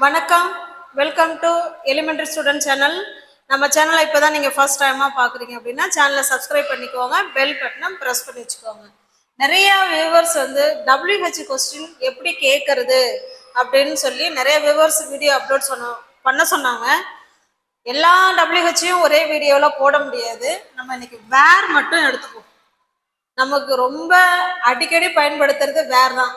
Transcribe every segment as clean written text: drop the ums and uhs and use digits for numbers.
வணக்கம், welcome to elementary student channel. நம்ம சேனலை இப்போ தான் நீங்கள் ஃபர்ஸ்ட் டைமாக பார்க்குறீங்க அப்படின்னா சேனலை சப்ஸ்கிரைப் பண்ணிக்கோங்க, பெல் பட்டனை ப்ரெஸ் பண்ணி வச்சுக்கோங்க. நிறையா வியூவர்ஸ் வந்து WH கொஸ்டின் எப்படி கேட்கறது அப்படின்னு சொல்லி நிறைய வியூவர்ஸ் வீடியோ அப்லோட் பண்ண சொன்னாங்க. எல்லா WHயும் ஒரே வீடியோவில் போட முடியாது. நம்ம இன்னைக்கு வேர் மட்டும் எடுத்துக்குவோம். நமக்கு ரொம்ப அடிக்கடி பயன்படுத்துறது வேற தான்.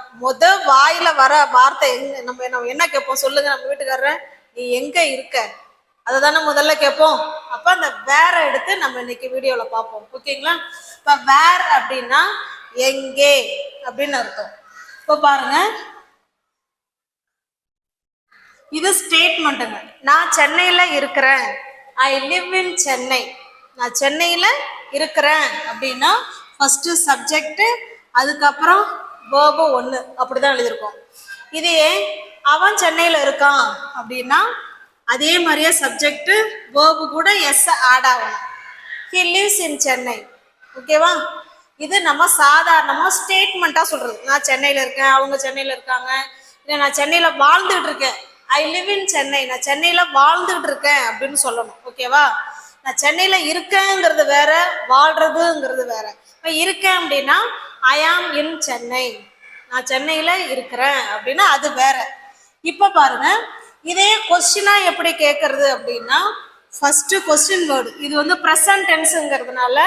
வாயில வர வார்த்தை நம்ம என்ன கேட்போம் சொல்லுங்க? நம்ம வீட்டுக்காரர நீ எங்க இருக்க அதை தானே முதல்ல கேட்போம். அப்ப அந்த வேற எடுத்து நம்ம இன்னைக்கு வீடியோல பார்ப்போம். ஓகேங்களா? இப்ப வேர் அப்படின்னா எங்கே அப்படின்னு அர்த்தம். இப்போ பாருங்க, இது ஸ்டேட்மெண்ட்டுங்க. நான் சென்னையில இருக்கிறேன், ஐ லிவ் இன் சென்னை. நான் சென்னையில இருக்கிறேன் அப்படின்னா ஃபர்ஸ்ட் சப்ஜெக்ட், அதுக்கப்புறம் வேர்பு ஒன்று, அப்படிதான் எழுதியிருக்கோம். இதே அவன் சென்னையில் இருக்கான் அப்படின்னா அதே மாதிரியே சப்ஜெக்ட் வேர்பு கூட எஸ் ஆட் ஆகணும். He lives in Chennai. ஓகேவா? இது நம்ம சாதாரணமாக ஸ்டேட்மெண்ட்டாக சொல்றது. நான் சென்னையில் இருக்கேன், அவங்க சென்னையில் இருக்காங்க, இல்லை நான் சென்னையில் வாழ்ந்துகிட்டு இருக்கேன், ஐ லிவ் இன் சென்னை, நான் சென்னையில் வாழ்ந்துகிட்டு இருக்கேன் அப்படின்னு சொல்லணும். ஓகேவா? நான் சென்னையில இருக்கேங்கிறது வேற, வாழ்றதுங்கிறது வேற. இப்போ இருக்கேன் அப்படின்னா ஐ ஆம் இன் சென்னை, நான் சென்னையில இருக்கிறேன் அப்படின்னா அது வேற. இப்ப பாருங்க, இதே கொஸ்டினா எப்படி கேட்கறது அப்படின்னா ஃபர்ஸ்ட் கொஸ்டின் வேர்டு இது வந்து ப்ரெசன்ட் டென்ஸுங்கிறதுனால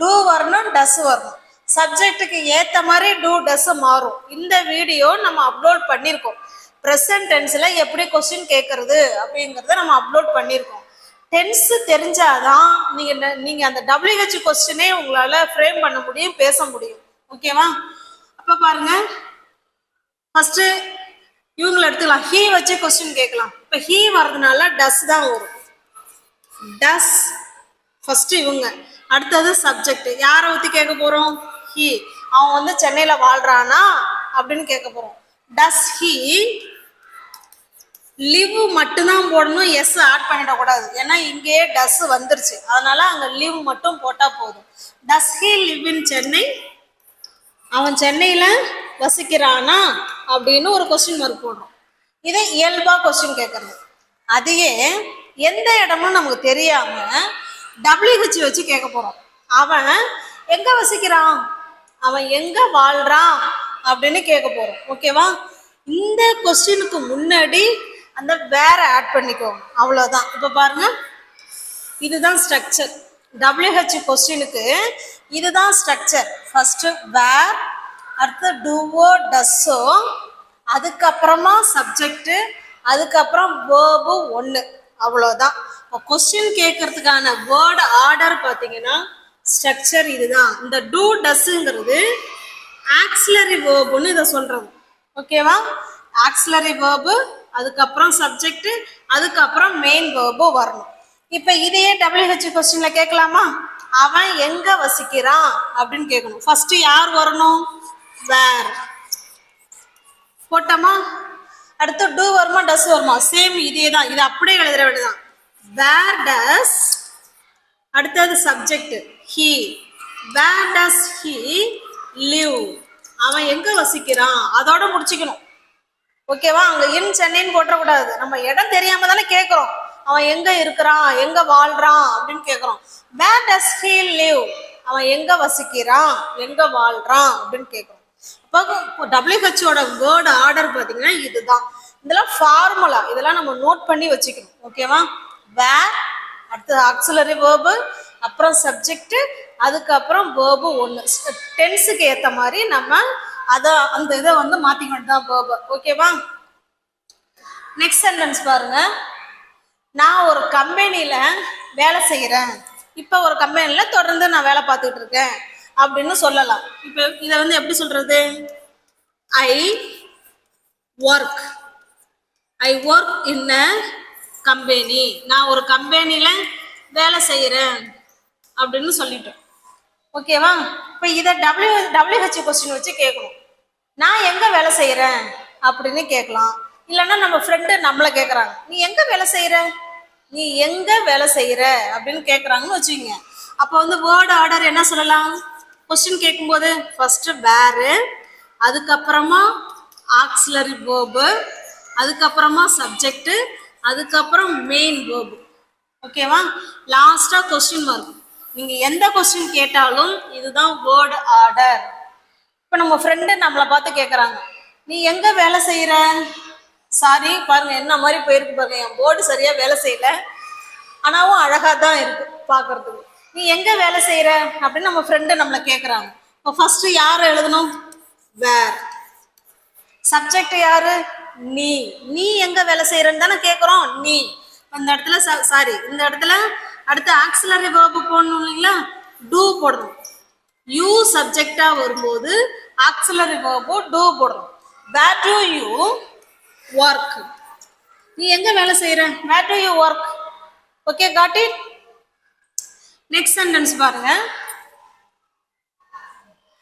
டூ வரணும், டஸ் வரணும். சப்ஜெக்டுக்கு ஏற்ற மாதிரி டூ டஸ் மாறும். இந்த வீடியோ நம்ம அப்லோட் பண்ணியிருக்கோம். ப்ரெசன்ட் டென்ஸ்ல எப்படி கொஸ்டின் கேட்கறது அப்படிங்கிறத நம்ம அப்லோட் பண்ணியிருக்கோம். டென்ஸ் தெரிஞ்சாதான் நீங்க அந்த WH கொஸ்டினே உங்களால ஃப்ரேம் பண்ண முடியும், பேச முடியும். ஓகேவா? அப்ப பாருங்க, ஃபர்ஸ்ட் இவங்களை எடுத்துக்கலாம். ஹீ வச்சு கொஸ்டின் கேட்கலாம். இப்ப ஹீ வர்றதுனால டஸ் தான் வரும். டஸ் ஃபர்ஸ்ட் இவங்க, அடுத்தது சப்ஜெக்ட். யாரை ஊத்தி கேட்க போறோம்? ஹீ. அவன் வந்து சென்னையில வாழ்றானா அப்படின்னு கேட்க போறோம். டஸ் ஹீ லிவ் மட்டும்தான் போடணும், எஸ் ஆட் பண்ணிடக்கூடாது. ஏன்னா இங்கேயே டஸ் வந்துருச்சு, அதனால அங்க லிவ் மட்டும் போட்டா போதும். டஸ் ஹி லிவ் இன் சென்னை? அவன் சென்னையில வசிக்கிறானா அப்படின்னு ஒரு கொஸ்டின் மார்க் போடுறோம். இதை இயல்பா கொஸ்டின் கேட்கறது. அதையே எந்த இடமும் நமக்கு தெரியாம WH வச்சு கேட்க போறோம். அவன் எங்க வசிக்கிறான், அவன் எங்க வாழ்றான் அப்படின்னு கேட்க போறோம். ஓகேவா? இந்த கொஸ்டினுக்கு முன்னாடி அந்த வேற ஆட் பண்ணிக்கோங்க, அவ்வளவுதான். இப்ப பாருங்க, இதுதான் ஸ்ட்ரக்சர். WH கொஸ்டினுக்கு இதுதான் ஸ்ட்ரக்சர். ஃபர்ஸ்ட் வேர், அடுத்து டூவோ டஸ்ஸோ, அதுக்கப்புறமா சப்ஜெக்ட், அதுக்கப்புறம் வேர்பு ஒன்று, அவ்வளோதான். இப்போ கொஸ்டின் கேட்கறதுக்கான வேர்டு ஆர்டர் பார்த்தீங்கன்னா ஸ்ட்ரக்சர் இதுதான். இந்த டூ டஸ்ங்கிறது ஆக்சிலரி வேர்புன்னு இதை சொல்றது. ஓகேவா? ஆக்சிலரி வேர்பு, அதுக்கப்புறம் சப்ஜெக்ட், அதுக்கப்புறம் மெயின் வேர்பு வரணும். இப்ப இதையே WH கொஸ்டின்ல கேட்கலாமா? அவன் எங்க வசிக்கிறான் அப்படின்னு கேட்கணும். ஃபர்ஸ்ட் யார் வரணும்? வேர் போட்டோமா? அடுத்து டூ வருமா, டஸ் வருமா? சேம் இதே தான், இது அப்படியே எழுதுற வேண்டியதான். வேர் டஸ், அடுத்தது subject he. Where does he live? அவன் எங்க வசிக்கிறான், அதோட முடிச்சுக்கணும். ஓகேவா? அங்க இன் சென்னைன்னு போட்டக்கூடாது. நம்ம இடம் தெரியாம தானே கேட்கிறோம். அவன் எங்க இருக்கிறான், எங்க வாழ்றான் அப்படின்னு கேட்கிறோம். வேர் டஸ் ஹி லிவ்? அவன் எங்க வசிக்கிறான், எங்க வாழ்றான் அப்படின்னு கேட்கிறோம். அப்போ WHோட வேர்டு ஆர்டர் பார்த்தீங்கன்னா இதுதான். இதெல்லாம் ஃபார்முலா, இதெல்லாம் நம்ம நோட் பண்ணி வச்சுக்கணும். ஓகேவா? வேர், அடுத்தது ஆக்சிலரி வேர்பு, அப்புறம் சப்ஜெக்ட், அதுக்கப்புறம் வேர்பு ஒன்று. டென்ஸுக்கு ஏற்ற மாதிரி நம்ம அந்த இதை வந்து மாத்திக்கிட்டு தான் வேர்பு. ஓகேவா? நெக்ஸ்ட் சென்டென்ஸ் பாருங்க. நான் ஒரு கம்பெனியில வேலை செய்யறேன். இப்ப ஒரு கம்பெனில தொடர்ந்து நான் வேலை பார்த்துட்டு இருக்கேன் அப்படின்னு சொல்லலாம். இப்ப இதை வந்து எப்படி சொல்றது? I work in a company. நான் ஒரு கம்பெனில வேலை செய்யறேன் அப்படின்னு சொல்லிட்டோம். ஓகேவா? இப்ப இதை WH கொஸ்டின் வச்சு கேட்கணும். நான் எங்க வேலை செய்யறேன் அப்படின்னு கேட்கலாம். இல்லைன்னா நம்ம ஃப்ரெண்டு நம்மளை கேட்கறாங்க, நீ எங்க வேலை செய்யற, நீ எங்க வேலை செய்யற அப்படின்னு கேட்கறாங்கன்னு வச்சுக்கோங்க. அப்போ வந்து வேர்டு ஆர்டர் என்ன சொல்லலாம்? கொஸ்டின் கேட்கும்போது ஃபர்ஸ்ட் வேரு, அதுக்கப்புறமா ஆக்சிலரி வேர்பு, அதுக்கப்புறமா சப்ஜெக்ட், அதுக்கப்புறம் மெயின் வேர்பு. ஓகேவா? லாஸ்டா கொஸ்டின் மார்க். நீங்க எந்த கொஸ்டின் கேட்டாலும் இதுதான் வேர்ட் ஆர்டர். இப்போ நம்ம ஃப்ரெண்டு நம்மளை பார்த்து கேட்குறாங்க, நீ எங்க வேலை செய்யற? சாரி பாருங்க, என்ன மாதிரி போயிருக்கு பாருங்க, என் போர்டு சரியா வேலை செய்யல, ஆனாவும் அழகா தான் இருக்கு பார்க்கறதுக்கு. நீ எங்க வேலை செய்யற அப்படின்னு நம்ம ஃப்ரெண்டு நம்மளை கேட்குறாங்க. இப்போ ஃபர்ஸ்ட் யாரை எழுதணும்? வேர். சப்ஜெக்ட் யாரு? நீ. நீ எங்க வேலை செய்யறன்னு தானே கேட்குறோம். நீ. இந்த இடத்துல சாரி, இந்த இடத்துல அடுத்து ஆக்சிலரி வேர்பு போடணும் இல்லைங்களா? டூ போடணும். யூ சப்ஜெக்டா வரும்போது ஆக்சிலரி வேர்பு டூ போடணும். Where do you work. நீ எங்க வேலை செய்யற? Where do you work. Okay, got it. Next sentence பாருங்க.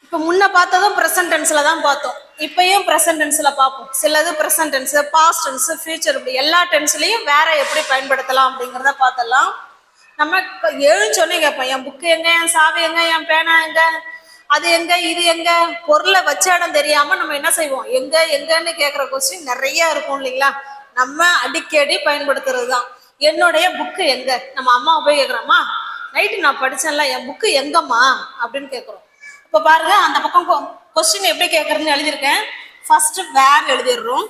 இப்போ முன்ன பார்த்ததும் ப்ரெசன்ட் டென்ஸ்ல தான் பார்த்தோம், இப்பயும் ப்ரெசன்ட் டென்ஸ்ல பார்ப்போம். சிலது present tense, past tense, future, இப்படி எல்லா டென்ஸ்லையும் வேற எப்படி பயன்படுத்தலாம் அப்படிங்கிறத பார்த்தலாம். நம்ம எழுஞ்சோன்னே கேட்போம், என் புக்கு எங்க, என் சாவி எங்க, என் பேனா எங்க, அது எங்க, இது எங்க. பொருளை வச்ச இடம் தெரியாம நம்ம என்ன செய்வோம், எங்க எங்கன்னு கேட்குற கொஸ்டின் நிறைய இருக்கும் இல்லைங்களா? நம்ம அடிக்கடி பயன்படுத்துறது தான். என்னுடைய புக்கு எங்க? நம்ம அம்மாவை போய் கேட்குறோம்மா, நைட்டு நான் படிச்சேன்ல, என் புக்கு எங்கம்மா அப்படின்னு கேட்குறோம். இப்போ பாருங்க, அந்த பக்கம் கொஸ்டின் எப்படி கேட்கறதுன்னு எழுதியிருக்கேன். ஃபர்ஸ்ட் வேர் எழுதிடுறோம்.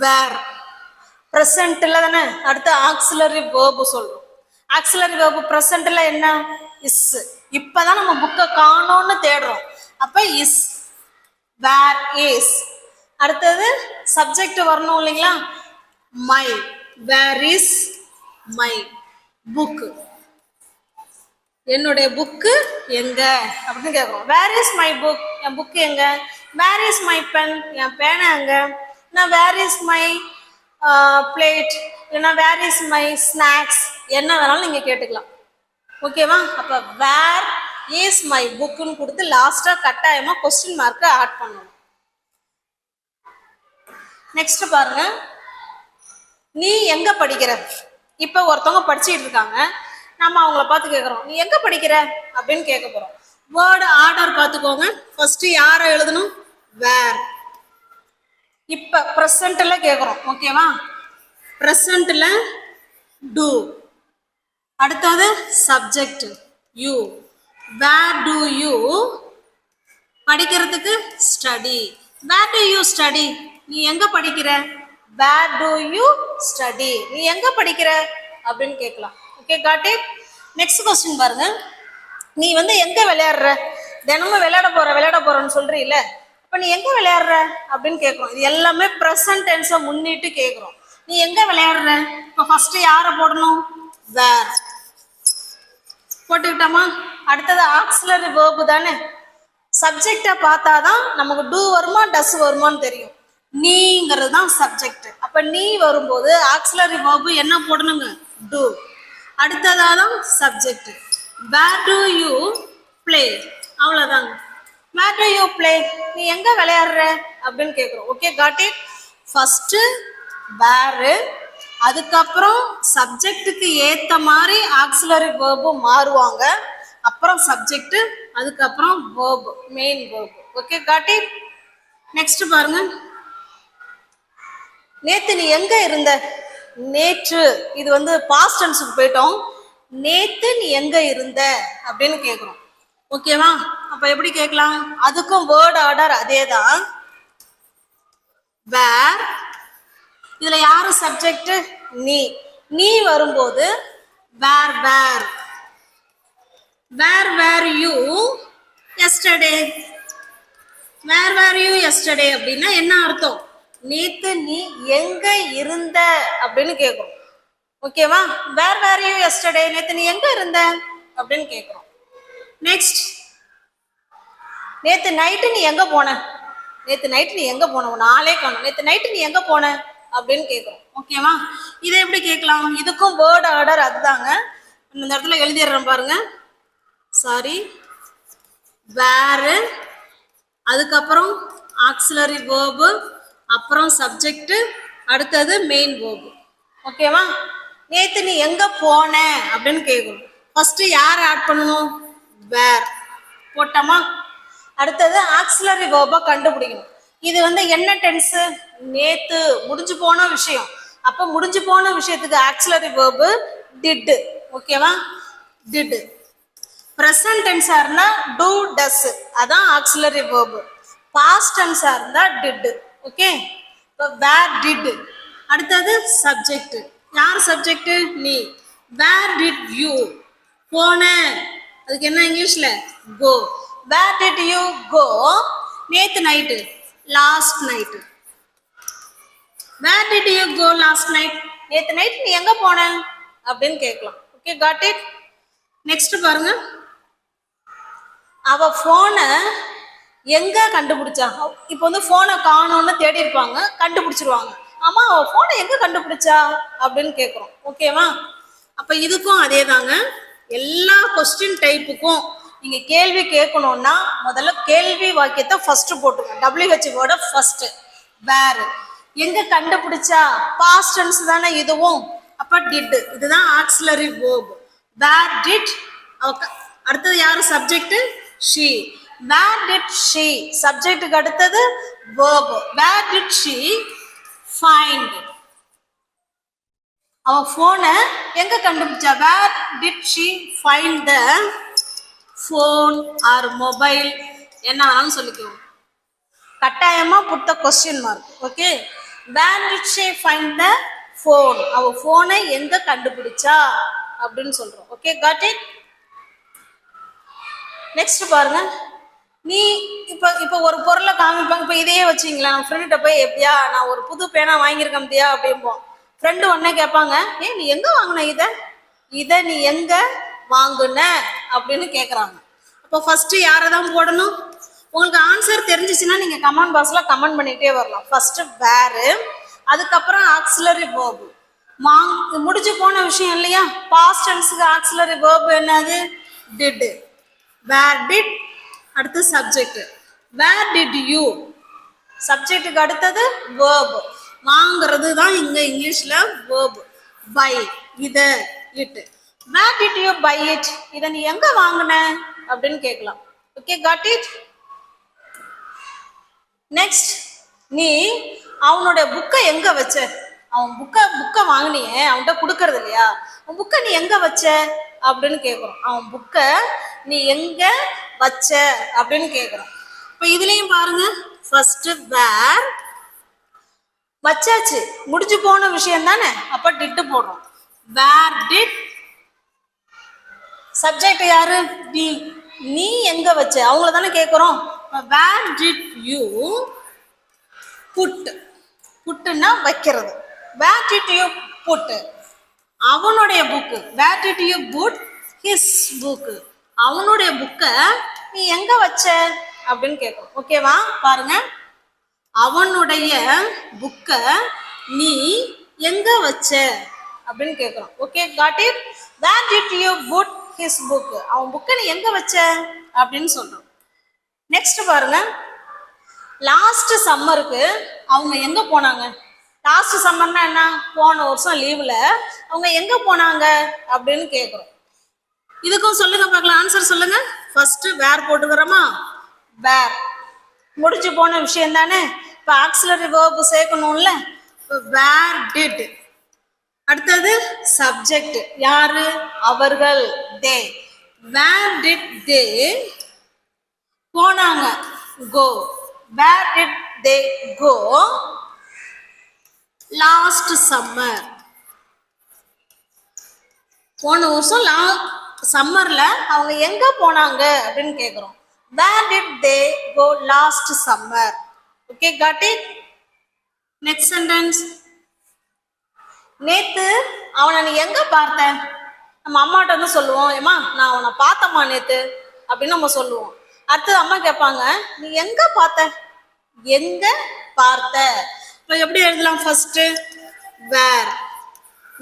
வேர் ப்ரெசன்ட்ல தானே. அடுத்து ஆக்சிலரி வேர்பு சொல்றோம். ஆக்சிலரி வேர்பு ப்ரெசன்ட்ல என்ன? இஸ். இப்பதான் நம்ம புக்கை காணோம்னு தேடுறோம், அப்ப இஸ். Where is. அடுத்தது சப்ஜெக்ட் வரணும் இல்லைங்களா? My. Where is my book. என்னுடைய புக்கு எங்க அப்படின்னு கேட்குறோம். Where is my book. என் புக்கு எங்க? Where is my pen. என் பேனா எங்க? நான் வேர் இஸ் மை பிளேட், இல்லைன்னா வேர் இஸ் மை ஸ்நாக்ஸ், என்ன வேணாலும் நீங்க கேட்டுக்கலாம். ஓகேவா? அப்ப வேர் இஸ் மை புக்குன்னு கொடுத்து லாஸ்டா கட்டாயமா கொஸ்டின் மார்க்கை ஆட் பண்ணணும். நெக்ஸ்ட் பாருங்க, நீ எங்க படிக்கிற? இப்ப ஒருத்தவங்க படிச்சுட்டு இருக்காங்க, நம்ம அவங்கள பார்த்து கேட்குறோம், நீ எங்க படிக்கிற அப்படின்னு கேட்க போறோம். வேர்டு ஆர்டர் பார்த்துக்கோங்க. ஃபர்ஸ்ட் யாரை எழுதணும்? வேர். இப்ப ப்ரெசன்ட்ல கேட்குறோம். ஓகேவா? ப்ரெசன்ட்ல டூ. அடுத்தது subject you. Where do you படிக்கிறதுக்கு study. Where do you study. நீ எங்க படிக்கிற? Where do you study. நீ எங்க படிக்கிற அப்படின்னு கேட்கலாம். Okay, got it. Next question பாருங்க. நீ எங்க விளையாடுற? தினமும் விளையாட போறன்னு சொல்றீல்ல, அப்ப நீ எங்க விளையாடுற அப்படின்னு கேட்கிறோம். இது எல்லாமே ப்ரெசன்ட் டென்ஸை முன்னிட்டு கேட்கிறோம். நீ எங்க விளையாடுற? இப்ப ஃபர்ஸ்ட் யாரை போடணும்? வேர் போட்டுக்கிட்டோமா? அடுத்தது ஆக்சிலரி வேர்பு தானே. சப்ஜெக்டை பார்த்தாதான் நமக்கு டூ வருமா டஸ் வருமான்னு தெரியும். நீங்கிறது தான் சப்ஜெக்ட். அப்ப நீ வரும்போது ஆக்சிலரி வேர்பு என்ன போடணுங்க? டூ. அடுத்ததான் சப்ஜெக்ட். Where do you play. அவ்வளவுதாங்க. Where do you play. நீ எங்க விளையாடுற அப்படின்னு கேட்குறோம். Okay, got it. First where, அதுக்கப்புறம் சப்ஜெக்டுக்கு ஏத்த மாதிரி ஆக்சிலரி வேர்பு மாறுவாங்க, அப்புறம் சப்ஜெக்ட், அதுக்கப்புறம் verb, main verb. Okay, got it. Next பாருங்க. நேத்து நீ எங்க இருந்த? நேற்று. இது பாஸ்ட் டென்ஸுக்கு போயிட்டோம். நேத்து நீ எங்க இருந்த அப்படின்னு கேட்குறோம். ஓகேவா? அப்ப எப்படி கேட்கலாம்? அதுக்கும் வேர்ட் ஆர்டர் அதே தான். வேர், இதுல யாரு சப்ஜெக்ட்? நீ. நீ வரும்போது where where. Where were you yesterday. Where were you yesterday அப்படின்னா என்ன அர்த்தம்? நேத்து நீ எங்க இருந்த அப்படின்னு கேட்குறோம். ஓகேவா? வேர் வேர் யூ எஸ்டர்டே. நேத்து நீ எங்க இருந்த அப்படின்னு கேட்குறோம். நெக்ஸ்ட், நேத்து நைட்டு நீ எங்க போன? நேத்து நைட்டு நீ எங்க போன? நாளே காணும். நேத்து நைட்டு நீ எங்க போன அப்படின்னு கேட்குறோம். ஓகேவா? இதை எப்படி கேட்கலாம்? இதுக்கும் வேர்ட் ஆர்டர் அதுதாங்க. இந்த இடத்துல எழுதிடுறேன் பாருங்க. சாரி, வேர், அதுக்கப்புறம் ஆக்சிலரி வேர்பு, அப்புறம் சப்ஜெக்ட், அடுத்தது மெயின் வேர்பு. ஓகேவா? நேத்து நீ எங்க போன அப்படின்னு கேட்கணும். ஃபர்ஸ்ட் யார் ஆட் பண்ணணும்? வேர் போட்டோமா? அடுத்தது ஆக்சிலரி வேர்பை கண்டுபிடிக்கணும். இது வந்து என்ன டென்ஸ்? நேத்து முடிஞ்சு போன விஷயம். அப்ப முடிஞ்சு போன விஷயத்துக்கு ஆக்சிலரி வேர்பு did. ஓகேவா? did. present tense இருந்தா do does, அதான் ஆக்சிலரி வேர்பு. past tense இருந்தா did. ஓகே, இப்போ where did. அடுத்தது சப்ஜெக்ட். யார் சப்ஜெக்ட்? நீ. where did you போன, அதுக்கு என்ன இங்கிலீஷ்ல? go. where did you go? நேத்து night, last night. where did you go last night? நேத்து நைட் நீ எங்க போன அப்படின்னு கேட்கலாம். Okay, got it. நெக்ஸ்ட் பாருங்க, அவ போனை எங்க கண்டுபிடிச்சா? இப்போ வந்து போனை காணோன்னு தேடி இருப்பாங்க, கண்டுபிடிச்சிருவாங்க. ஆமா, அவ போனை எங்க கண்டுபிடிச்சா அப்படின்னு கேட்குறோம். ஓகேவா? அப்ப இதுக்கும் அதே தாங்க. எல்லா கொஸ்டின் டைப்புக்கும் நீங்க கேள்வி கேட்கணும்னா முதல்ல கேள்வி வாக்கியத்தை ஃபர்ஸ்ட் போட்டுங்க. WH வேர்டை ஃபர்ஸ்ட். வேர் எங்க கண்டுபிடிச்சா? பாஸ்ட் டென்ஸ் தானே இதுவும். அப்ப டிட், இதுதான் ஆக்சிலரி வேர்ப். Where did. அடுத்தது யாரு? Subject she. where did she? சப்ஜெக்ட்டுக்கு அடுத்தது verb. where did she find? அவ போனை எங்க கண்டுபிடிச்சா? where did she find the phone or mobile? என்ன வேணாலும் சொல்லிக்குவோம், கட்டாயமா put the question mark. Okay, where did she find the phone? அவ போனை எங்க கண்டுபிடிச்சா அப்படின்னு சொல்றோம். Okay, got it. நெக்ஸ்ட் பாருங்க, நீ இப்போ ஒரு பொருளை காமிப்பாங்க. இப்போ இதையே வச்சிங்களா, ஃப்ரெண்ட்ட போய் எப்படியா நான் ஒரு புது பேனா வாங்கியிருக்கேன் அப்படியா அப்படிம்போம். ஃப்ரெண்டு உடனே கேட்பாங்க, நீ எங்க வாங்கின இதை நீ எங்க வாங்குன அப்படின்னு கேட்குறாங்க. அப்போ ஃபர்ஸ்ட் யாரை தான் போடணும்? உங்களுக்கு ஆன்சர் தெரிஞ்சிச்சுன்னா நீங்க கமெண்ட் பாக்ஸ்ல கமெண்ட் பண்ணிட்டே வரலாம். ஃபர்ஸ்ட் வேறு, அதுக்கப்புறம் ஆக்சிலரி வேர்பு. முடிஞ்சு போன விஷயம் இல்லையா? பாஸ்ட் டென்ஸ்க்கு ஆக்சிலரி வேர்பு என்னது? டிட். வேர் டிட், அடுத்து சப்ஜெக்ட். வேர் டிட் யூ, சப்ஜெக்ட்டுக்கு அடுத்தது வேர்பு. வாங்குறது தான் இங்க இங்கிலீஷ்ல வேர்பு. பை, இத, it. Where did you buy it? இதை நீ எங்க வாங்கின அப்படின்னு கேட்கலாம். Okay, got it. நெக்ஸ்ட், நீ அவனுடைய புக்கை எங்க வச்ச? அவன் புக்கை வாங்கினியே, அவன்கிட்ட கொடுக்கறது இல்லையா? அவன் புக்கை நீ எங்க வச்ச அப்படின்னு கேட்குறோம். அவன் புக்கை நீ எங்க வச்ச அப்படின்னு கேட்குறோம். இப்போ இதுலயும் பாருங்க, ஃபர்ஸ்ட் வேர் வச்சாச்சு, முடிஞ்சு போன விஷயம் தானே, அப்ப டிட் போடுறோம். வேர் டிட், சப்ஜெக்ட் யாரு? நீ எங்க வச்ச, அவங்கள தானே கேட்குறோம். வேர் டிட் யூ புட், புட்டுன்னா வைக்கிறது. வேர் டிட் யூ புட், அவனுடைய book. Where did you put his book, அவனுடைய புக்கை நீ எங்க வச்ச அப்படின்னு கேட்கும். ஓகேவா? பாருங்க, அவனுடைய புக்கை நீ எங்க வச்ச அப்படின்னு கேட்குறோம். Okay, got it. Where did you put his book, அவன் புக்கை நீ எங்க வச்ச அப்படின்னு சொல்றோம். நெக்ஸ்ட் பாருங்க, லாஸ்ட் சம்மருக்கு அவங்க எங்க போனாங்க? லாஸ்ட் சம்மர்னா என்ன? போன வருஷம் லீவ்ல அவங்க எங்க போனாங்க அப்படின்னு கேட்குறோம். இதுக்கும் சொல்லுங்க பார்க்கலாம், ஆன்சர் சொல்லுங்க. ஃபர்ஸ்ட் வேர் போட்டுக்கிறோமா? வேர் முடிச்சு போன விஷயம் தானே, இப்போ ஆக்சிலரி வேர்பு சேர்க்கணும்ல. இப்போ வேர் டிட், அடுத்தது சப்ஜெக்ட் யாரு? அவர்கள், தே. வேர் டிட் தே போனாங்க? Go. Where did they go last summer? போன வருஷம் சம்மர்ல அவங்க எங்க போனாங்க அப்படின்னு கேக்குறோம். Where did they go last summer? Okay, got it. Next sentence, நேத்து அவனை நீ எங்க பார்த்த? நம்ம அம்மாட்ட வந்து சொல்லுவோம், ஏமா நான் அவனை பார்த்தம்மா நேத்து அப்படின்னு நம்ம சொல்லுவோம். அடுத்தது அம்மா கேட்பாங்க, நீ எங்க பார்த்த? எங்க பார்த்த? இப்போ எப்படி எழுதலாம்? ஃபர்ஸ்ட் வேர்.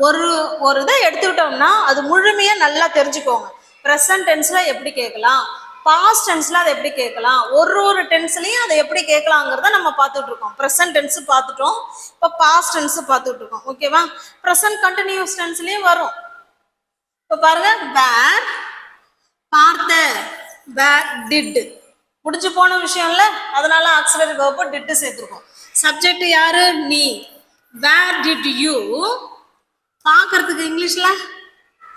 ஒரு இதை எடுத்துக்கிட்டோம்னா அது முழுமையா நல்லா தெரிஞ்சுக்கோங்க. ப்ரெசன்ட் டென்ஸ்ல எப்படி கேட்கலாம், பாஸ்ட் டென்ஸ்ல அதை எப்படி கேட்கலாம், ஒரு டென்ஸ்லயும் அதை எப்படி கேட்கலாங்கிறத நம்ம பார்த்துட்டு இருக்கோம். ப்ரெசன்ட் டென்ஸ் பார்த்துட்டோம், இப்போ பாஸ்ட் டென்ஸ் பார்த்துட்டு இருக்கோம். ஓகேவா? ப்ரெசன்ட் கண்டினியூஸ் டென்ஸ்லயும் வரும். இப்போ பாருங்க, வேர் பார்த்த, வேர் டிட். முடிஞ்சு போன விஷயம் இல்ல, அதனால ஆக்சிலரி வெர்ப் டிட் சேர்த்துருக்கோம். சப்ஜெக்ட் யாரு? நீ. வேர் டிட் யூ பார்க்கறதுக்கு இங்கிலீஷ்ல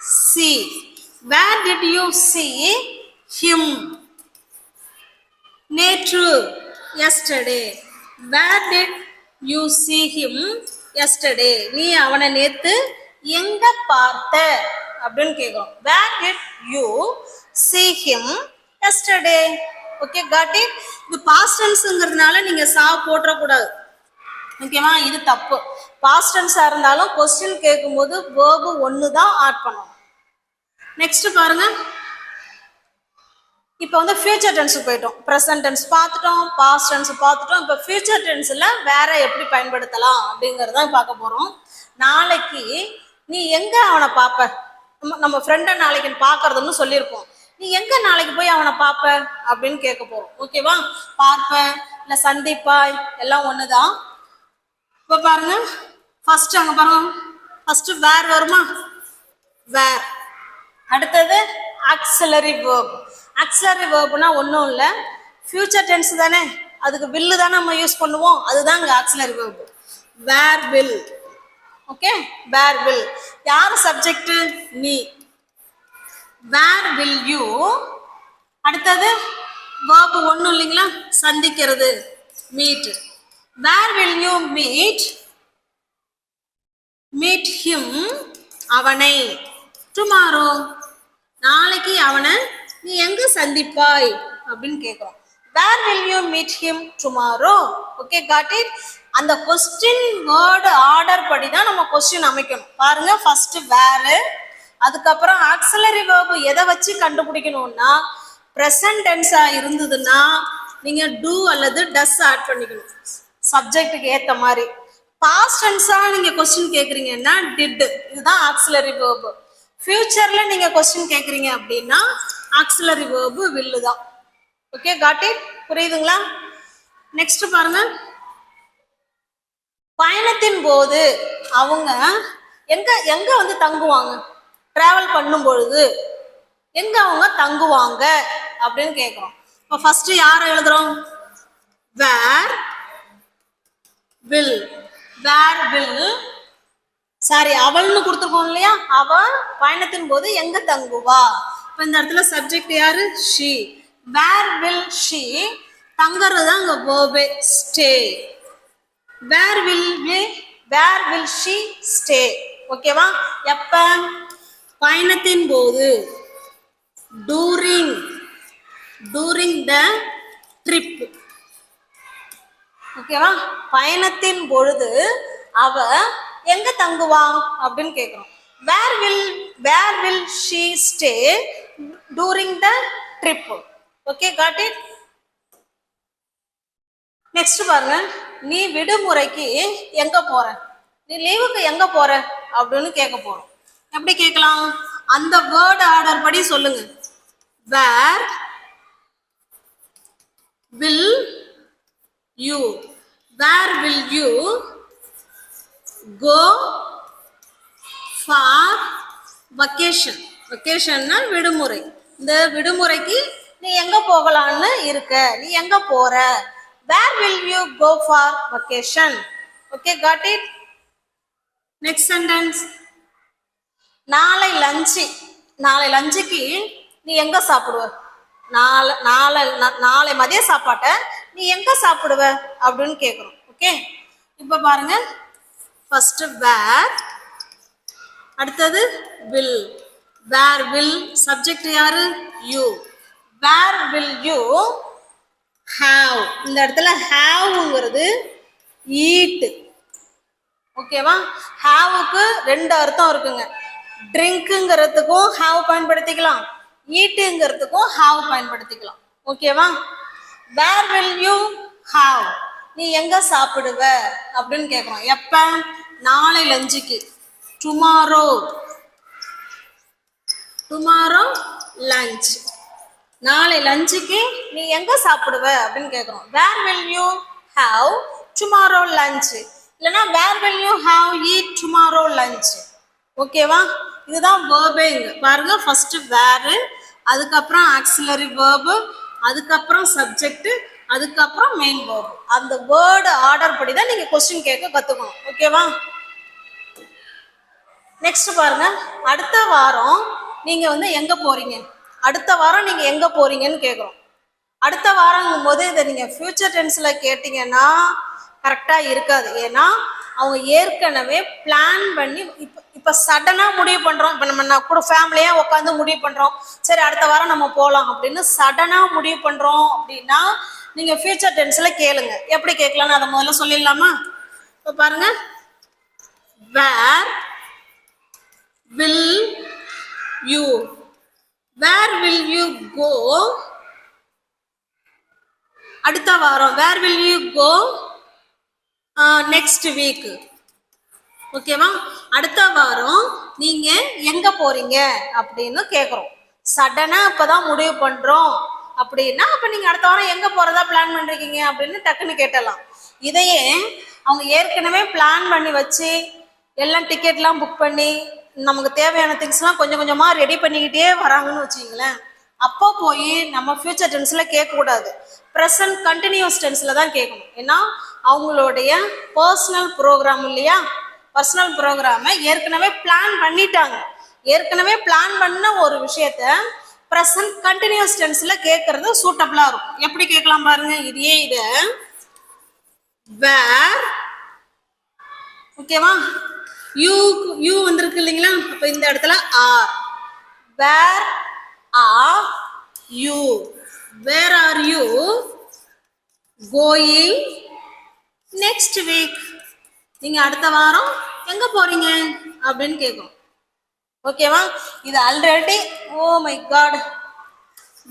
see. Where did you see him? நேற்று, yesterday. Where did you see him yesterday? நீ அவனை நேத்து எங்க பார்த்த அப்படின்னு கேட்கிறோம். Where did you see him yesterday? Okay, got it? இது past tenseங்கிறதுனால நீங்க போட்டுற கூடாது. ஓகேவா? இது தப்பு. பாஸ்ட் டென்ஸா இருந்தாலும் கொஸ்டின் கேட்கும்போது வேர்பு ஒன்று தான் ஆட் பண்ணணும். நெக்ஸ்ட் பாருங்க, இப்போ வந்து ஃபியூச்சர் டென்ஸ் போயிட்டோம். ப்ரெசன்ட் டென்ஸ் பார்த்துட்டோம், பாஸ்ட் டென்ஸ் பார்த்துட்டோம். இப்போ ஃபியூச்சர் டென்ஸில் வேற எப்படி பயன்படுத்தலாம் அப்படிங்கிறத பார்க்க போகிறோம். நாளைக்கு நீ எங்கே அவனை பார்ப்ப? நம்ம ஃப்ரெண்டை நாளைக்கு பார்க்கறதுன்னு சொல்லியிருப்போம். நீ எங்கே நாளைக்கு போய் அவனை பார்ப்ப அப்படின்னு கேட்க போகிறோம். ஓகேவா? பார்ப்ப இல்லை சந்திப்பாய் எல்லாம் ஒன்று தான். இப்போ பாருங்க, ஃபர்ஸ்ட் அங்கே பாருங்க, ஃபர்ஸ்ட் வேர் வருமா? வேர். அடுத்தது ஆக்சிலரி வேர்ப். ஆக்சிலரி வேர்ப்னா ஒன்றும் இல்லை, ஃபியூச்சர் டென்ஸ் தானே, அதுக்கு வில்லு தானே நம்ம யூஸ் பண்ணுவோம், அதுதான் இங்கே auxiliary verb. Where will. Okay, where will. யார் சப்ஜெக்ட்? நீ. Where will you. அடுத்தது வேர்ப் ஒன்றும் இல்லைங்களா, சந்திக்கிறது, meet. Where will you meet? Meet him. அவனை. Tomorrow. நாளைக்கு அவனை நீ எங்க சந்திப்பாய் அப்படின்னு கேட்கிறோம். Where will you meet him tomorrow? Okay, got it? அந்த கொஸ்டின் வேர்டு ஆர்டர் படி தான் நம்ம கொஸ்டின் அமைக்கணும். பாருங்க, ஃபர்ஸ்ட் வேர், அதுக்கப்புறம் ஆக்சிலரி வேர்ப் எதை வச்சு கண்டுபிடிக்கணும்னா, ப்ரெசன்ட் டென்ஸா இருந்ததுன்னா நீங்க டூ அல்லது டஸ் ஆட் பண்ணிக்கணும் சப்ஜெக்டுக்கு ஏற்ற மாதிரி. பாஸ்ட் டென்ஸா நீங்க கொஸ்டின் கேட்குறீங்கன்னா டிட், இதுதான் ஆக்சிலரி வேர்பு. ஃபியூச்சர்ல நீங்க கொஸ்டின் கேட்குறீங்க அப்படின்னா ஆக்சிலரி வேர்பு வில்லு தான். Okay, got it? புரியுதுங்களா? நெக்ஸ்ட் பாருங்க, பயணத்தின் போது அவங்க எங்க எங்க வந்து தங்குவாங்க? டிராவல் பண்ணும் பொழுது எங்க அவங்க தங்குவாங்க அப்படின்னு கேட்குறோம். இப்போ ஃபர்ஸ்ட் யாரை எழுதுறோம்? Where will. Where will, sorry அவள்னு கொடுத்துருக்கோம் இல்லையா, அவ பயணத்தின் போது எங்க தங்குவா. இப்போ இந்த இடத்துல சப்ஜெக்ட் யாரு? ஷீ. Where will she. தங்குறது தான் இங்க வேர்பே, stay. Where will she stay. ஓகேவா? எப்ப? பயணத்தின் போது, டூரிங் த ட்ரிப். ஓகேவா? பயணத்தின் பொழுது அவ எங்க தங்குவா அப்படின்னு கேட்கிறோம். Where will she stay during the trip. Okay, got it? Next பாருங்க, நீ விடுமுறைக்கு எங்க போற? நீ லீவுக்கு எங்க போற அப்படின்னு கேட்க போறோம். எப்படி கேட்கலாம்? அந்த வேர்ட் ஆர்டர் படி சொல்லுங்க. Where will you? Where will you go for vacation? vacationனா விடுமுறை. இந்த விடுமுறைக்கு நீ எங்க போகலான்னு இருக்க? நீ எங்க போற? Where will you go for vacation? Okay, got it? Next sentence. நாளை லஞ்சுக்கு நீ எங்க சாப்பிடுவ? நாளை மதிய சாப்பாட்டை நீ எங்க சாப்பிடுவ அப்படின்னு கேட்குறோம். ஓகே, இப்போ பாருங்க, ஃபர்ஸ்ட் வேர், அடுத்தது வில். வேர் வில் சப்ஜெக்ட் யாரு? You. Where will you have. இந்த இடத்துல ஹாவ்ங்கிறது ஈட். ஓகேவா? ஹாவுக்கு ரெண்டு அர்த்தம் இருக்குங்க. ட்ரிங்க்குங்கிறதுக்கும் ஹாவ் பயன்படுத்திக்கலாம், ஈட்டுங்கிறதுக்கும் ஹாவ் பயன்படுத்திக்கலாம். ஓகேவா? Where will you have. நீ எங்க சாப்பிடுவ அப்படின்னு கேட்குறோம். எப்ப? நாளை லஞ்சுக்கு. Tomorrow lunch. நாளை லஞ்சுக்கு நீ எங்க சாப்பிடுவ அப்படின்னு கேட்குறோம். Where will you have tomorrow lunch, இல்லைன்னா where will you have eat tomorrow lunch. ஓகேவா? இதுதான் வேர்பே. இங்க பாருங்க, ஃபர்ஸ்ட் வேர், அதுக்கப்புறம் ஆக்சிலரி வேர்பு, அதுக்கப்புறம் சப்ஜெக்ட், அதுக்கப்புறம் மெயின் வேர்ப். அந்த வேர்டு ஆர்டர் படி தான் நீங்க கொஸ்டின் கேட்க கத்துக்கணும். ஓகேவா? நெக்ஸ்ட் பாருங்க, அடுத்த வாரம் நீங்க வந்து எங்க போறீங்க, அடுத்த வாரம் நீங்க எங்க போறீங்கன்னு கேட்குறோம். அடுத்த வாரங்கும் போது இதை நீங்க ஃபியூச்சர் டென்ஸ்ல கேட்டீங்கன்னா கரெக்டா இருக்காது. ஏன்னா அவங்க ஏற்கனவே பிளான் பண்ணி இப்ப சடனா முடிவு பண்றோம். இப்ப நம்ம கூட ஃபேமிலியா உட்காந்து முடிவு பண்றோம், சரி அடுத்த வாரம் நம்ம போகலாம் அப்படின்னு சடனா முடிவு பண்றோம் அப்படின்னா நீங்க ஃபியூச்சர் டென்ஸ்ல கேளுங்க. எப்படி கேட்கலாம்னு அதை முதல்ல சொல்லிடலாமா? இப்ப பாருங்க, வேர் will you, where will you go, அடுத்த வாரம் where will you go next week. ஓகேவா? அடுத்த வாரம் நீங்க எங்க போறீங்க அப்படின்னு கேக்குறோம். சடனா இப்பதான் முடிவு பண்றோம் அப்படின்னா அப்ப நீங்க அடுத்த வாரம் எங்க போறதா பிளான் பண்றீங்க அப்படின்னு டக்குன்னு கேட்டலாம். இதையே அவங்க ஏற்கனவே பிளான் பண்ணி வச்சு எல்லாம் டிக்கெட்லாம் புக் பண்ணி நமக்கு தேவையான திங்ஸ்லாம் கொஞ்சம் கொஞ்சமா ரெடி பண்ணிக்கிட்டே வராங்கன்னு வச்சுங்களேன், அப்போ போய் நம்ம ஃபியூச்சர் டென்ஸ்ல கேட்கக்கூடாது, ப்ரெசன்ட் கண்டினியூஸ் டென்ஸ்ல தான் கேட்கணும். ஏன்னா அவங்களுடைய பர்சனல் ப்ரோக்ராம் இல்லையா, பர்சனல் ப்ரோக்ராமை ஏற்கனவே பிளான் பண்ணிட்டாங்க. ஏற்கனவே பிளான் பண்ண ஒரு விஷயத்த ப்ரெசன்ட் கண்டினியூஸ் டென்ஸ்ல கேட்கறது சூட்டபிளா இருக்கும். எப்படி கேட்கலாம் பாருங்க, இதையே இத வேர், ஓகேவா, யூ வந்திருக்கு இல்லைங்களா, அப்ப இந்த இடத்துல are, where are you, where are you going next week, நீங்க அடுத்த வாரம் எங்க போறீங்க அப்படின்னு கேட்கும். ஓகேவா? இது already, oh my God,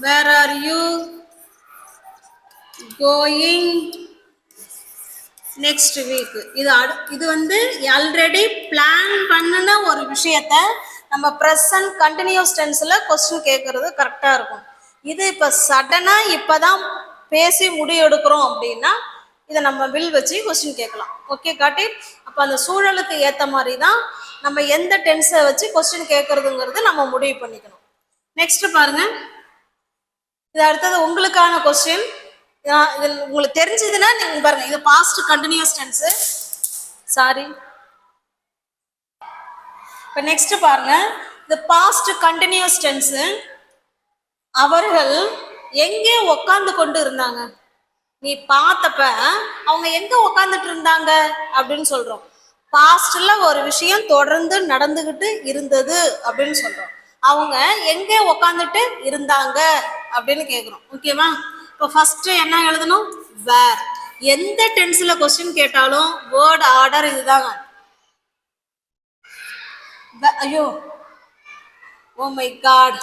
where are you going next week, இது வந்து ஆல்ரெடி பிளான் பண்ணின ஒரு விஷயத்த நம்ம ப்ரெசன்ட் கண்டினியூஸ் டென்ஸ்ல கொஸ்டின் கேட்கறது கரெக்டா இருக்கும். இது இப்ப சடனா இப்பதான் பேசி முடிவெடுக்கிறோம் அப்படின்னா இதை நம்ம வில் வச்சு கொஸ்டின் கேட்கலாம். Okay, got it. அப்ப அந்த சூழலுக்கு ஏத்த மாதிரி தான் நம்ம எந்த டென்ஸை வச்சு கொஸ்டின் கேட்கறதுங்கிறது நம்ம முடிவு பண்ணிக்கணும். நெக்ஸ்ட் பாருங்க, இது அடுத்தது உங்களுக்கான கொஸ்டின். இது உங்களுக்கு தெரிஞ்சதுன்னா நீங்க பாருங்க, இது பாஸ்ட் கண்டினியூஸ் டென்ஸ். சாரி, இப்ப நெக்ஸ்ட் பாருங்க, இது பாஸ்ட் கண்டினியூஸ் டென்ஸ். அவர்கள் எங்கே உட்கார்ந்து கொண்டு இருந்தாங்க, நீ பார்த்தப்ப அவங்க எங்க உட்கார்ந்துட்டு இருந்தாங்க அப்படின்னு சொல்றோம். பாஸ்ட்ல ஒரு விஷயம் தொடர்ந்து நடந்துகிட்டு இருந்தது அப்படின்னு சொல்றோம். அவங்க எங்க உட்கார்ந்துட்டு இருந்தாங்க அப்படின்னு கேக்குறோம். ஓகேவா? இப்போ ஃபர்ஸ்ட் என்ன எழுதணும், வேர். எந்த டென்ஸ்ல கொஸ்டின் கேட்டாலும் வேர்ட் ஆர்டர் இதுதாங்க. ஐயோ, ஓ மை காட்,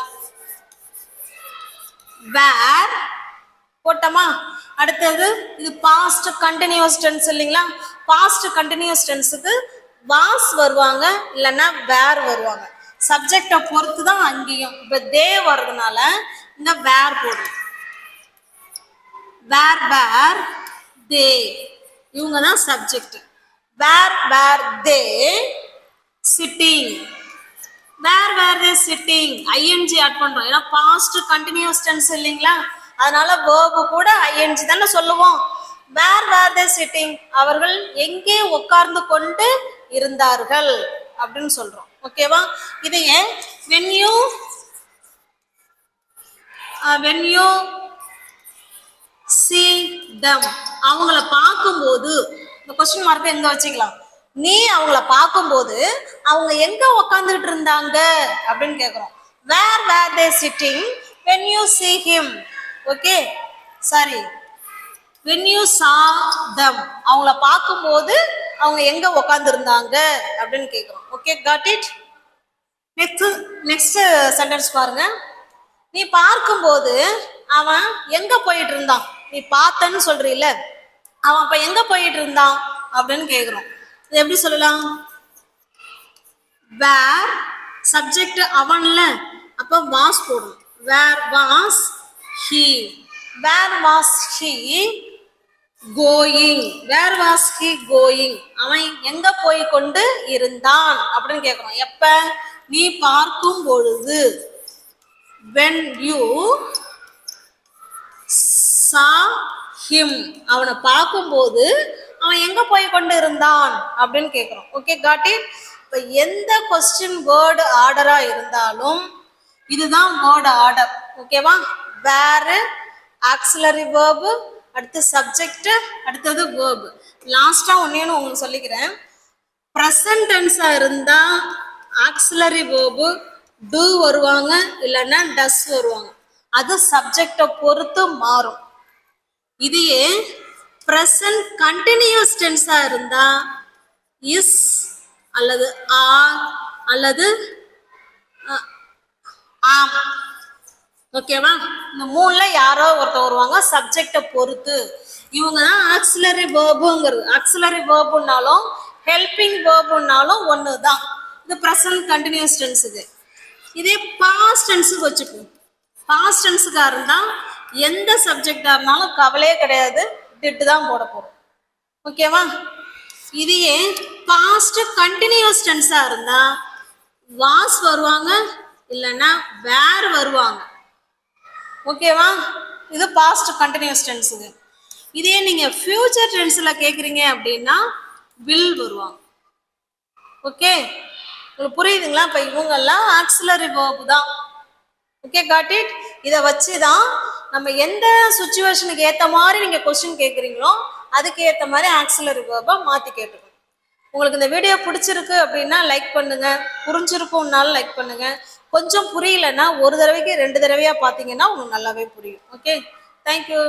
வேர் போட்டோமா. அடுத்தது இது பாஸ்ட் கண்டினியூஸ் டென்ஸ் இல்லைங்களா, பாஸ்ட் கண்டினியூஸ் டென்ஸுக்கு வாஸ் வருவாங்க இல்லைன்னா வேர் வருவாங்க. சப்ஜெக்டை பொறுத்து தான் அங்கேயும். இப்போ தே வர்றதுனால இந்த வேர் போடும். வேர் வேர் தே, இவங்க தான் subject. Where were they sitting, where were they sitting, ING add பண்றோம். ஏன்னா பாஸ்ட் கண்டினியூஸ் டென்ஸ் இல்லைங்களா, அதனால வேர்பு கூட ஐஎன்ஜி தானே சொல்லுவோம். வேர் வேர் தே சிட்டிங், அவர்கள் எங்கே உட்கார்ந்து கொண்டு இருந்தார்கள் அப்படின்னு சொல்றோம். ஓகேவா? இதையே when you see them, அவங்கள பார்க்கும்போது, இந்த கொஸ்டின் மார்க் எங்க வச்சுக்கலாம், நீ அவங்கள பார்க்கும்போது அவங்க எங்க உட்கார்ந்துட்டு இருந்தாங்க அப்படின்னு கேக்குறோம். Where were they sitting when you see him. Okay, sorry, when you saw them, அவங்கள பார்க்கும்போது அவங்க எங்க உட்கார்ந்து இருந்தாங்க அப்படின்னு கேக்குறோம். Okay, got it. Next sentence பாருங்க, நீ பார்க்கும்போது அவன் எங்க போயிட்டு இருந்தான், நீ பார்த்தன்னு சொல்றீல்ல, அவன் அப்ப எங்க போயிட்டு இருந்தான் அப்படின்னு கேக்குறோம். இது எப்படி சொல்லலாம், வேர் சப்ஜெக்ட் அவன்ல, அப்ப வாஸ் போடும். Where was he, where was he going, where was he going, அவன் எங்க போய் கொண்டு இருந்தான் அப்படின்னு கேட்கிறோம். எப்ப, நீ பார்க்கும் பொழுது, when you saw him. அவனை பார்க்கும்போது அவன் எங்க போய் கொண்டு இருந்தான் அப்படின்னு கேட்குறோம். Okay, got it. இப்போ எந்த கொஸ்டின் வேர்டு ஆர்டரா இருந்தாலும் இதுதான் வேர்டு ஆர்டர். ஓகேவா? வேறு, ஆக்சிலரி வேர்பு, அடுத்து சப்ஜெக்ட், அடுத்தது வேர்பு. லாஸ்டா ஒன்னேன்னு உங்களுக்கு சொல்லிக்கிறேன். ப்ரெசன்ட் டென்ஸா இருந்தா ஆக்சிலரி வேர்பு do வருவாங்க, இல்லைன்னா டஸ் வருவாங்க. அது சப்ஜெக்டை பொறுத்து மாறும். இதையே ப்ரெசன்ட் கண்டினியூஸ் டென்ஸா இருந்தா இஸ் அல்லது ஆர் அல்லது ஆம். ஓகேவா? இந்த மூணுல யாரோ ஒருத்தர் வருவாங்க சப்ஜெக்டை பொறுத்து. இவங்க தான் ஆக்சிலரி வேர்புங்கிறது. ஆக்சிலரி வேர்புனாலும் ஹெல்பிங் வேர்புனாலும் ஒன்று தான். இது ப்ரெசன்ட் கண்டினியூஸ் டென்ஸுக்கு. இதே பாஸ்ட் டென்ஸுக்கு வச்சுக்கோங்க. பாஸ்ட் டென்ஸுக்காக இருந்தால் எந்த சப்ஜெக்டாக இருந்தாலும் கவலையே கிடையாது, டிட்டு தான் போட போகிறோம். ஓகேவா? இதையே பாஸ்ட் கண்டினியூஸ் டென்ஸாக இருந்தால் வாஸ் வருவாங்க, இல்லைன்னா வேர் வருவாங்க. ஓகேவா? இது பாஸ்ட் கண்டினியூஸ் டென்ஸுக்கு. இதே நீங்கள் ஃபியூச்சர் டென்ஸில் கேட்குறீங்க அப்படின்னா வில் வருவாங்க. ஓகே, உங்களுக்கு புரியுதுங்களா? இப்போ இவங்கெல்லாம் ஆக்சிலரி வேர்பு தான். Okay, got it. இதை வச்சு தான் நம்ம எந்த சுச்சுவேஷனுக்கு ஏற்ற மாதிரி நீங்கள் கொஸ்டின் கேட்குறீங்களோ அதுக்கு ஏற்ற மாதிரி ஆக்சிலரி வேர்பை மாற்றி கேட்டுக்கணும். உங்களுக்கு இந்த வீடியோ பிடிச்சிருக்கு அப்படின்னா லைக் பண்ணுங்க, புரிஞ்சிருக்கும்னாலும் லைக் பண்ணுங்க. கொஞ்சம் புரியலன்னா ஒரு தடவைக்கு 2 தடவையாக பார்த்தீங்கன்னா உங்களுக்கு நல்லாவே புரியும். Okay, thank you.